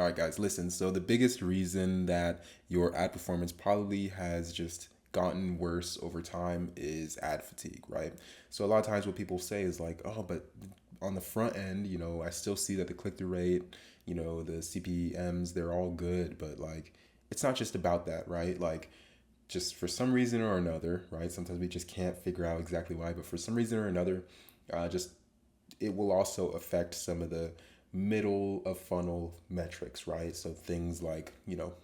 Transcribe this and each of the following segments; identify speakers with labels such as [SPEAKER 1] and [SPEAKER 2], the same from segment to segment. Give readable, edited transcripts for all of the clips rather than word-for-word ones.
[SPEAKER 1] All right, guys, listen. So the biggest reason that your ad performance probably has just gotten worse over time is ad fatigue, right? So a lot of times what people say is like, oh, but on the front end, I still see that the click through rate, the CPMs, they're all good, but like, it's not just about that, right? Like, just for some reason or another, right? Sometimes we just can't figure out exactly why, but for some reason or another, just it will also affect some of the middle of funnel metrics, right? So things like,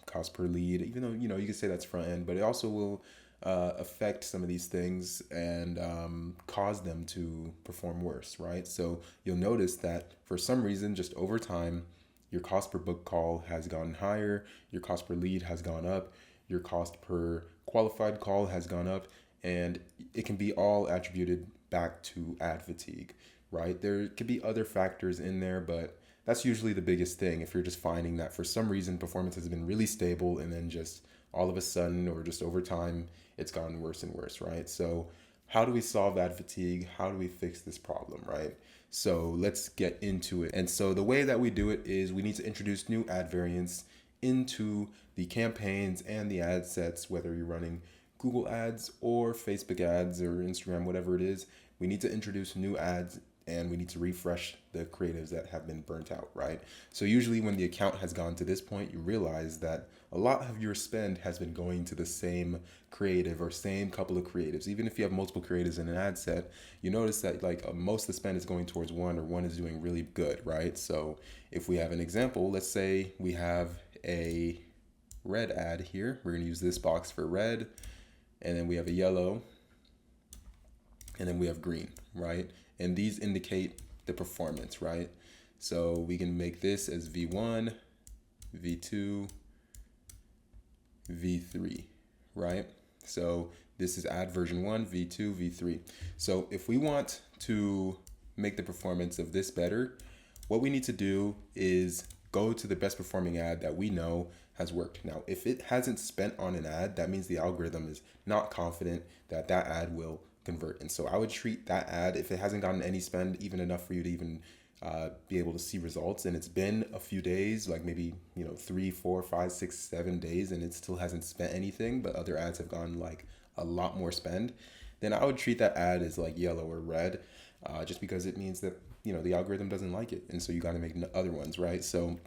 [SPEAKER 1] cost per lead, even though, you could say that's front end, but it also will affect some of these things and cause them to perform worse, right? So you'll notice that for some reason, just over time, your cost per book call has gone higher, your cost per lead has gone up, your cost per qualified call has gone up, and it can be all attributed back to ad fatigue, right? There could be other factors in there, but that's usually the biggest thing. If you're just finding that for some reason performance has been really stable and then just all of a sudden or just over time it's gotten worse and worse, right? So how do we solve ad fatigue? How do we fix this problem, right? So let's get into it. And so the way that we do it is we need to introduce new ad variants into the campaigns and the ad sets, whether you're running Google ads or Facebook ads or Instagram, whatever it is. We need to introduce new ads and we need to refresh the creatives that have been burnt out, right? So usually when the account has gone to this point, you realize that a lot of your spend has been going to the same creative or same couple of creatives. Even if you have multiple creatives in an ad set, you notice that like most of the spend is going towards one or one is doing really good, right? So if we have an example, let's say we have a red ad here. We're going to use this box for red, and then we have a yellow, and then we have green, right? And these indicate the performance, right? So we can make this as V1, V2, V3, right? So this is ad version 1, V2, V3. So if we want to make the performance of this better, what we need to do is go to the best performing ad that we know has worked. Now, if it hasn't spent on an ad, that means the algorithm is not confident that that ad will convert. And so I would treat that ad, if it hasn't gotten any spend, even enough for you to even be able to see results, and it's been a few days, like maybe 3, 4, 5, 6, 7 days, and it still hasn't spent anything, but other ads have gone like a lot more spend, then I would treat that ad as like yellow or red, just because it means that the algorithm doesn't like it, and so you got to make other ones, right? So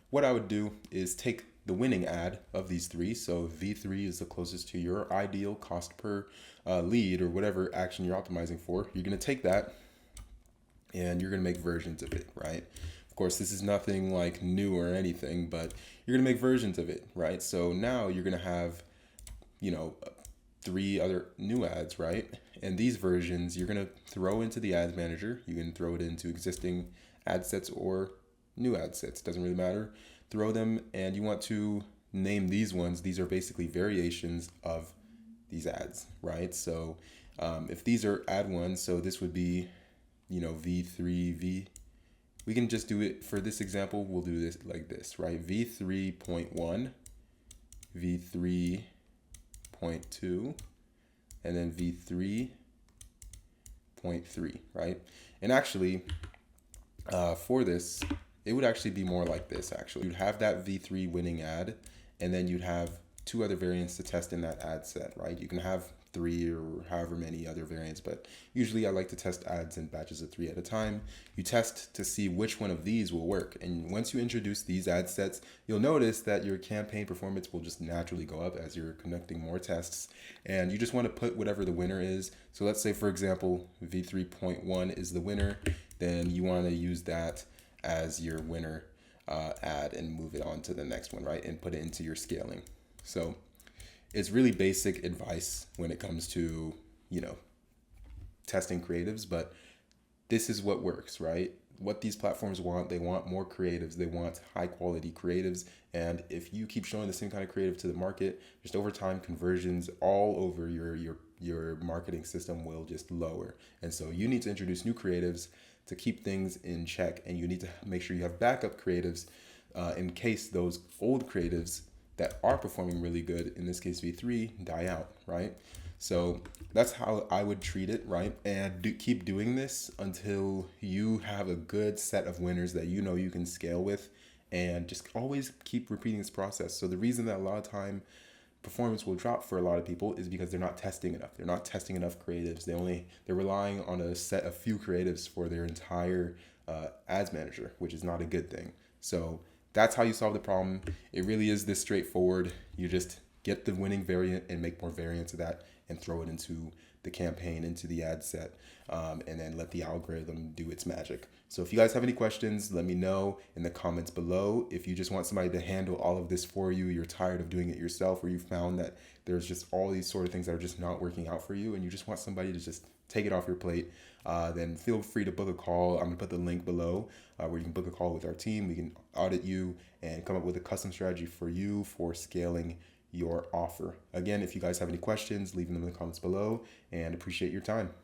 [SPEAKER 1] what I would do is take the winning ad of these three. So V3 is the closest to your ideal cost per lead or whatever action you're optimizing for. You're going to take that and you're going to make versions of it, right? Of course, this is nothing like new or anything, but you're going to make versions of it, right? So now you're going to have, you know, 3 other new ads, right? And these versions you're going to throw into the ads manager. You can throw it into existing ad sets or new ad sets, doesn't really matter. Throw them, and you want to name these ones. These are basically variations of these ads, right? So if these are ad ones, so this would be, V3V. We can just do it for this example. We'll do this like this, right? V3.1, V3.2, and then V3.3, right? And actually, for this, it would actually be more like this, actually. You'd have that V3 winning ad, and then you'd have 2 other variants to test in that ad set, right? You can have 3 or however many other variants, but usually I like to test ads in batches of 3 at a time. You test to see which one of these will work. And once you introduce these ad sets, you'll notice that your campaign performance will just naturally go up as you're conducting more tests. And you just want to put whatever the winner is. So let's say, for example, V3.1 is the winner. Then you want to use that as your winner ad and move it on to the next one, right? And put it into your scaling. So it's really basic advice when it comes to, testing creatives, but this is what works, right? What these platforms want, they want more creatives, they want high quality creatives. And if you keep showing the same kind of creative to the market, just over time, conversions all over your marketing system will just lower. And so you need to introduce new creatives to keep things in check, and you need to make sure you have backup creatives in case those old creatives that are performing really good, in this case V3, die out, right? So that's how I would treat it, right? And keep doing this until you have a good set of winners that you can scale with, and just always keep repeating this process. So the reason that a lot of time performance will drop for a lot of people is because they're not testing enough. They're not testing enough creatives. They're relying on a few creatives for their entire ads manager, which is not a good thing. So that's how you solve the problem. It really is this straightforward. You just get the winning variant and make more variants of that and throw it into the campaign, into the ad set, and then let the algorithm do its magic. So if you guys have any questions, let me know in the comments below. If you just want somebody to handle all of this for you, you're tired of doing it yourself, or you found that there's just all these sort of things that are just not working out for you, and you just want somebody to just take it off your plate, then feel free to book a call. I'm gonna put the link below where you can book a call with our team. We can audit you and come up with a custom strategy for you for scaling your offer. Again, if you guys have any questions, leave them in the comments below, and appreciate your time.